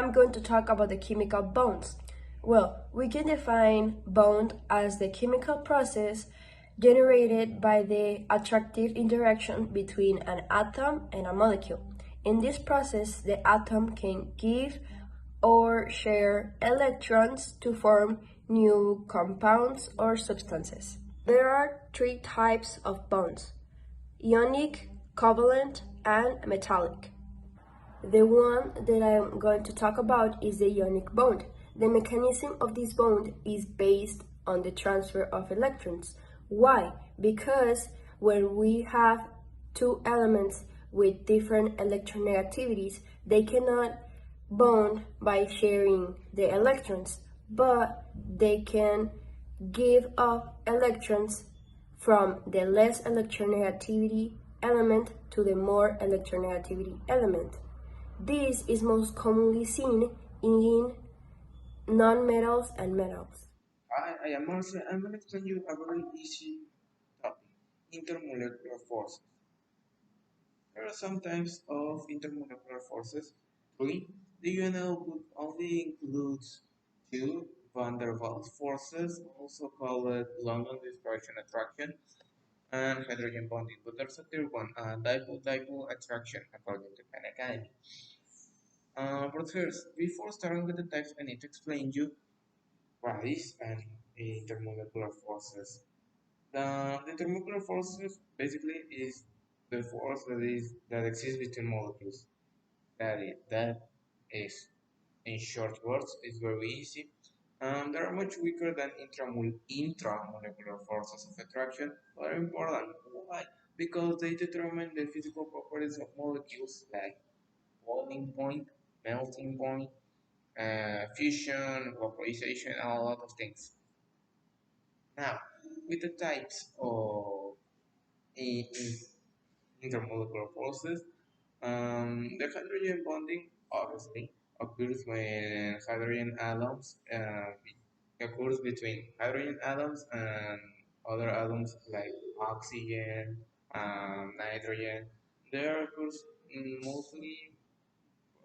I'm going to talk about the chemical bonds. Well, we can define bond as the chemical process generated by the attractive interaction between an atom and a molecule. In this process, the atom can give or share electrons to form new compounds or substances. There are three types of bonds: ionic, covalent, and metallic. The one that I'm going to talk about is the ionic bond. The mechanism of this bond is based on the transfer of electrons. Why? Because when we have two elements with different electronegativities, they cannot bond by sharing the electrons, but they can give up electrons from the less electronegativity element to the more electronegativity element. This is most commonly seen in non-metals and metals. Hi, I am Marcel. I'm going to explain you a very easy topic, intermolecular forces. There are some types of intermolecular forces. Three, the UNO book only includes two van der Waals forces, also called London dispersion attraction and hydrogen bonding. But there's a third one, dipole-dipole attraction, according to Khan Academy. But first, before starting with the types, I need to explain you what is an intermolecular forces. The intermolecular forces basically is the force that exists between molecules. That is in short words, is very easy. They are much weaker than intramolecular forces of attraction, but are important. Why? Because they determine the physical properties of molecules like boiling point, melting point, fusion, vaporization, and a lot of things. Now, with the types of intermolecular forces, the hydrogen bonding obviously occurs when hydrogen atoms occurs between hydrogen atoms and other atoms like oxygen, nitrogen. There occurs mostly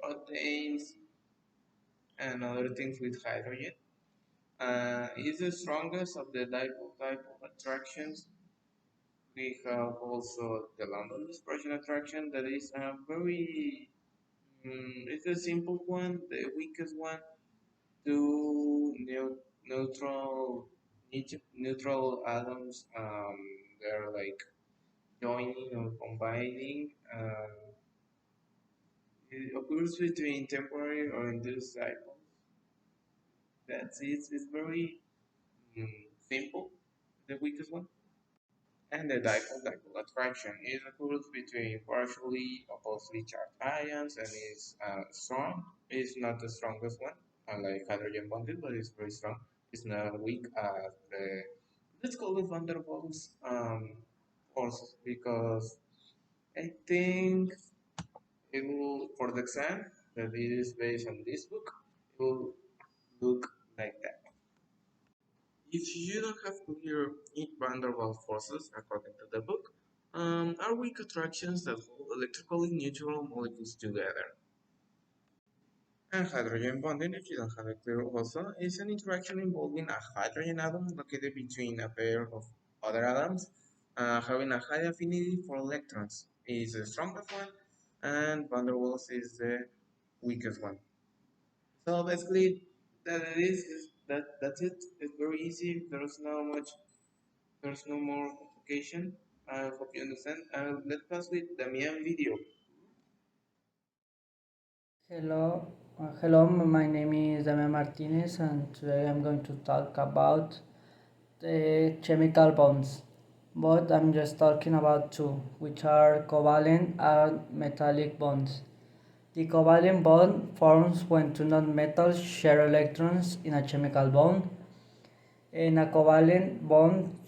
proteins and other things with hydrogen. Is the strongest of the dipole type of attractions. We have also the London dispersion attraction that is very it's a simple one, the weakest one. Two neutral neutral atoms they're like joining or combining. It occurs between temporary or induced cycles. That's it. It's very simple. The weakest one. And the dipole-dipole attraction is occurs between partially oppositely charged ions and is strong. It's not the strongest one, unlike hydrogen bonded, but it's very strong. It's not weak as the let's call it van der Waals forces because I think it will for the exam that it is based on this book, it will look like that. If you don't have clear van der Waals forces, according to the book, are weak attractions that hold electrically neutral molecules together. And hydrogen bonding, if you don't have it clear also, is an interaction involving a hydrogen atom located between a pair of other atoms, having a high affinity for electrons. It is the strongest one, and van der Waals is the weakest one. So basically, that it is that's it. It's very easy. There's no more complication. I hope you understand. Let's pass with Damian video. Hello, my name is Damian Martinez, and today I'm going to talk about the chemical bonds. But I'm just talking about two, which are covalent and metallic bonds. The covalent bond forms when two nonmetals share electrons in a chemical bond. In a covalent bond,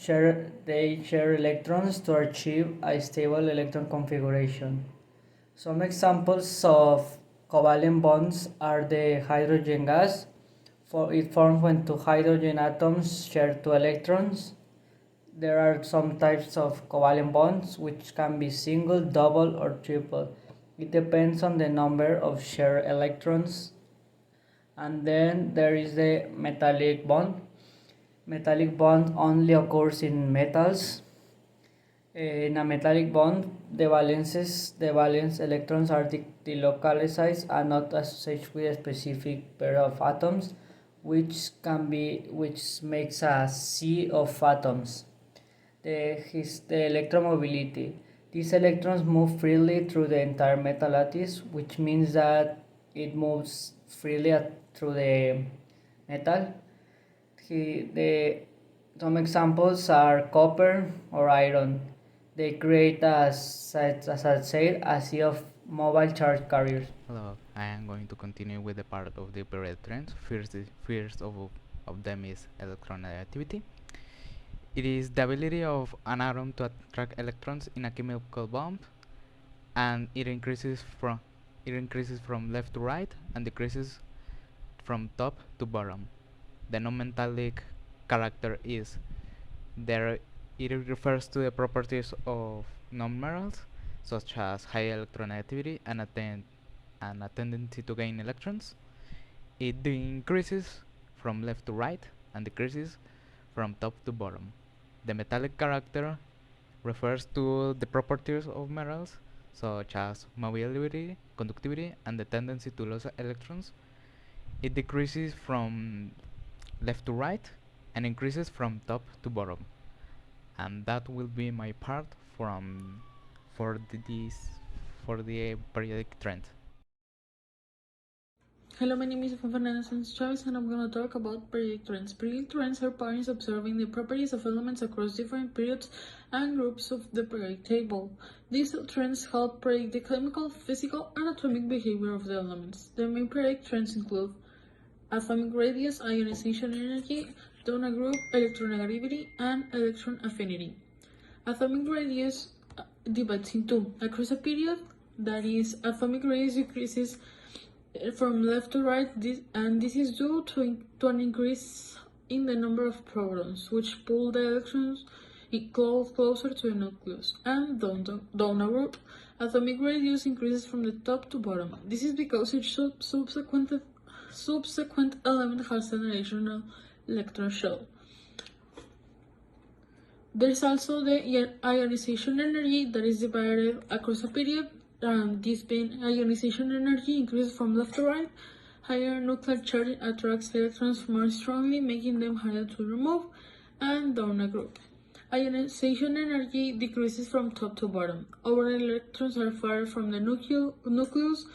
they share electrons to achieve a stable electron configuration. Some examples of covalent bonds are the hydrogen gas. It forms when two hydrogen atoms share two electrons. There are some types of covalent bonds which can be single, double, or triple. It depends on the number of shared electrons. And then there is the metallic bond. Metallic bond only occurs in metals. In a metallic bond, the valence electrons are delocalized and not associated with a specific pair of atoms, which makes a sea of atoms. The electromobility. These electrons move freely through the entire metal lattice, which means that it moves freely through the metal. Some examples are copper or iron. They create, as I said, a sea of mobile charge carriers. Hello, I am going to continue with the part of the periodic trends. First of them is electronegativity. It is the ability of an atom to attract electrons in a chemical bond, and it increases from left to right and decreases from top to bottom. The non-metallic character is there. It refers to the properties of non-metals, such as high electronegativity and a tendency to gain electrons. It increases from left to right and decreases from top to bottom. The metallic character refers to the properties of metals, such as mobility, conductivity, and the tendency to lose electrons. It decreases from left to right and increases from top to bottom. And that will be my part for the periodic trend. Hello, my name is Fernanda Sanz Chavez, and I'm going to talk about periodic trends. Periodic trends are patterns observing the properties of elements across different periods and groups of the periodic table. These trends help predict the chemical, physical, and atomic behavior of the elements. The main periodic trends include atomic radius, ionization energy, donor group, electronegativity, and electron affinity. Atomic radius divides into across a period, that is, atomic radius decreases from left to right, and this is due to an increase in the number of protons, which pull the electrons closer to the nucleus. And donor group, atomic radius increases from the top to bottom. This is because each subsequent element has an additional electron shell. There's also the ionization energy that is divided across a period. This being ionization energy increases from left to right. Higher nuclear charge attracts electrons more strongly, making them harder to remove. And donor group. Ionization energy decreases from top to bottom. Overall electrons are far from the nucleus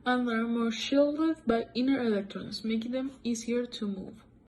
and are more shielded by inner electrons, making them easier to move.